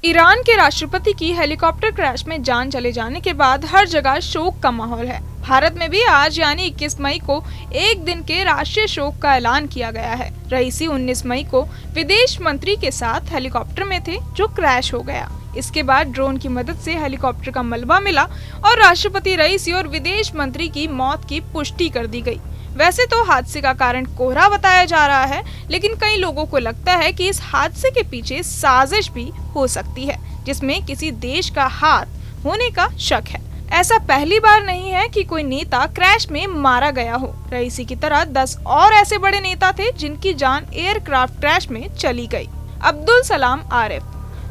Iran के राष्ट्रपति की हेलीकॉप्टर क्रैश में जान चले जाने के बाद हर जगह शोक का माहौल है। भारत में भी आज यानी 21 मई को एक दिन के राष्ट्रीय शोक का ऐलान किया गया है। रईसी 19 मई को विदेश मंत्री के साथ हेलीकॉप्टर में थे जो क्रैश हो गया। इसके बाद ड्रोन की मदद से हेलीकॉप्टर का मलबा मिला और राष्ट्रपति रईसी और विदेश मंत्री की मौत की पुष्टि कर दी गई। वैसे तो हादसे का कारण कोहरा बताया जा रहा है, लेकिन कई लोगों को लगता है कि इस हादसे के पीछे साजिश भी हो सकती है, जिसमें किसी देश का हाथ होने का शक है। ऐसा पहली बार नहीं है कि कोई नेता क्रैश में मारा गया हो। रईसी की तरह 10 और ऐसे बड़े नेता थे जिनकी जान एयरक्राफ्ट क्रैश में चली गई। अब्दुल सलाम आरिफ,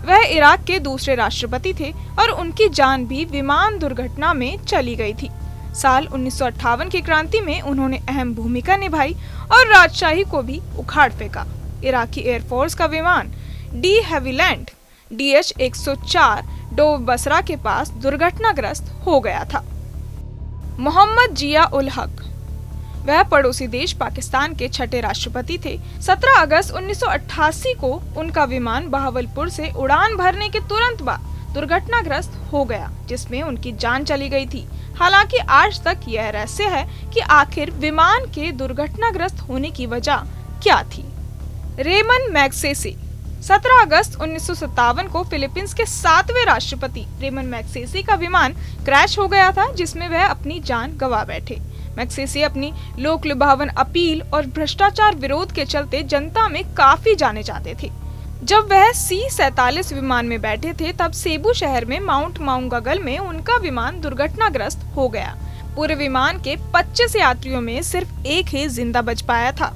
वह इराक के दूसरे राष्ट्रपति थे और उनकी जान भी विमान दुर्घटना में चली गई थी। साल 1958 की क्रांति में उन्होंने अहम भूमिका निभाई और राजशाही को भी उखाड़ फेंका। इराकी एयरफोर्स का विमान de Havilland DH-104 dove Basra के पास दुर्घटनाग्रस्त हो गया था। मोहम्मद जिया उल हक, वह पड़ोसी देश पाकिस्तान के छठे राष्ट्रपति थे। 17 अगस्त 1988 को उनका विमान बहावलपुर से उड़ान भरने के तुरंत बाद दुर्घटनाग्रस्त हो गया, जिसमें उनकी जान चली गई थी। हालांकि आज तक यह रहस्य है कि आखिर विमान के दुर्घटनाग्रस्त होने की वजह क्या थी। रेमन मैग्सेसे, 17 अगस्त 1957 को फिलीपींस के 7वें राष्ट्रपति रेमन मैग्सेसे का विमान क्रैश हो गया था, जिसमें वह अपनी जान गंवा बैठे। मैग्सेसे अपनी लोक लुभावन अपील और भ्रष्टाचार विरोध के चलते जनता में काफी जाने जाते थे। जब वह C-47 विमान में बैठे थे, तब सेबू शहर में माउंट माउंगागल में उनका विमान दुर्घटनाग्रस्त हो गया। पूरे विमान के 25 यात्रियों में सिर्फ एक ही जिंदा बच पाया था।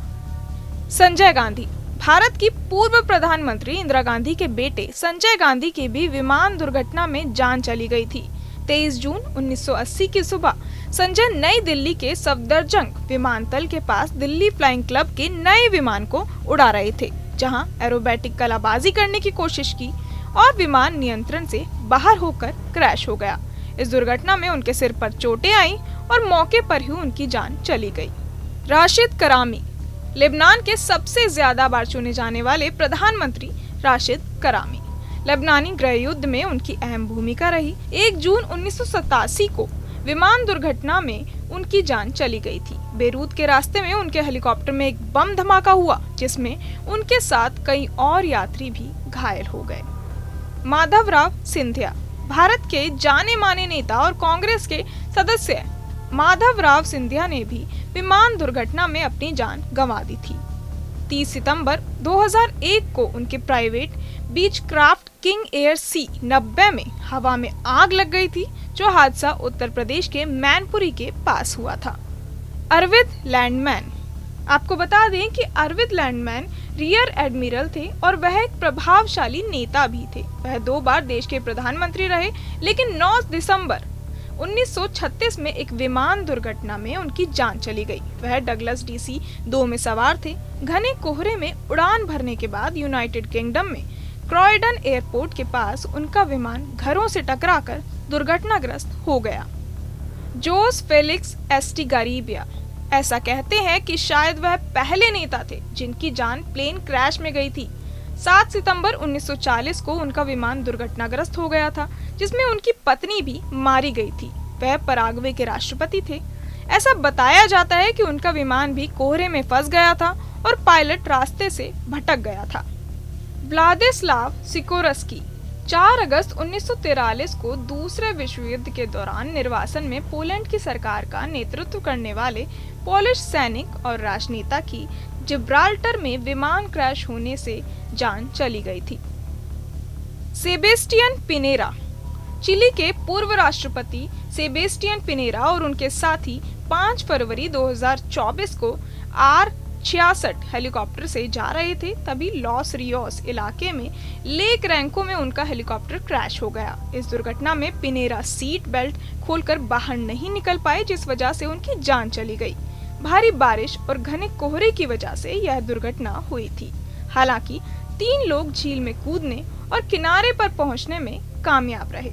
संजय गांधी, भारत की पूर्व प्रधानमंत्री इंदिरा गांधी के बेटे संजय गांधी की भी विमान दुर्घटना में जान चली गई थी। 23 जून 1980 की सुबह संजय नई दिल्ली के सफदरजंग विमानतल के पास दिल्ली फ्लाइंग क्लब के नए विमान को उड़ा रहे थे, जहां एरोबेटिक कलाबाजी करने की कोशिश की और विमान नियंत्रण से बाहर होकर क्रैश हो गया। इस दुर्घटना में उनके सिर पर चोटें आईं और मौके पर ही उनकी जान चली गई। राशिद करामी, लेबनान के सबसे ज्यादा बार चुने जाने वाले प्रधानमंत्री राशिद करामी। लेबनानी गृह युद्ध में उनकी अहम भूमिका रही। 1 जून 1987 को विमान दुर्घटना में उनकी जान चली गई थी। बेरूत के रास्ते में उनके हेलीकॉप्टर में एक बम धमाका हुआ, जिसमें उनके साथ कई और यात्री भी घायल हो गए। माधवराव सिंधिया, भारत के जाने माने नेता और कांग्रेस के सदस्य माधवराव सिंधिया ने भी विमान दुर्घटना में अपनी जान गंवा दी थी। 30 सितंबर 2001 को उनके private Beechcraft king air C-90 में हवा में आग लग गई थी, जो हादसा उत्तर प्रदेश के मैनपुरी के पास हुआ था। अरविंद लैंडमैन, आपको बता दें कि अरविंद लैंडमैन रियर एडमिरल थे और वह एक प्रभावशाली नेता भी थे। वह 2 बार देश के प्रधानमंत्री रहे, लेकिन 9 दिसंबर 1936 में एक विमान दुर्घटना में उनकी जान चली गई। वह डगलस DC-2 में सवार थे। घने कोहरे में उड़ान भरने के बाद यूनाइटेड किंगडम में क्रॉयडन एयरपोर्ट के पास उनका विमान घरों से टकराकर दुर्घटनाग्रस्त हो गया। जोस फेलिक्स एस्टिगारिबिया, ऐसा कहते हैं कि शायद वह पहले नेता थे जिनकी जान प्लेन क्रैश में गई थी। 7 सितंबर 1940 को उनका विमान दुर्घटनाग्रस्त हो गया था, जिसमें उनकी पत्नी भी मारी गई थी। वह पराग्वे के राष्ट्रपति थे। ऐसा बताया जाता है कि उनका विमान भी कोहरे में फंस गया था और पायलट रास्ते से भटक गया था। व्लादिस्लाव सिकोरस्की, 4 अगस्त 1943 को दूसरे विश्व युद्ध के दौरान निर्वासन में पोलैंड की सरकार का नेतृत्व करने वाले पोलिश सैनिक और राजनेता की जिब्राल्टर में विमान क्रैश होने से जान चली गई थी। सेबेस्टियन पिनेरा, चिली के पूर्व राष्ट्रपति सेबेस्टियन पिनेरा और उनके साथी 5 फरवरी 2024 को R-66 हेलीकॉप्टर से जा रहे थे, तभी लॉस रियोस इलाके में लेक रैंको में उनका हेलीकॉप्टर क्रैश हो गया। इस दुर्घटना में पिनेरा सीट बेल्ट खोलकर बाहर नहीं निकल पाए, जिस वजह से उनकी जान चली गई। भारी बारिश और घने कोहरे की वजह से यह दुर्घटना हुई थी। हालांकि 3 लोग झील में कूदने और किनारे पर पहुंचने में कामयाब रहे।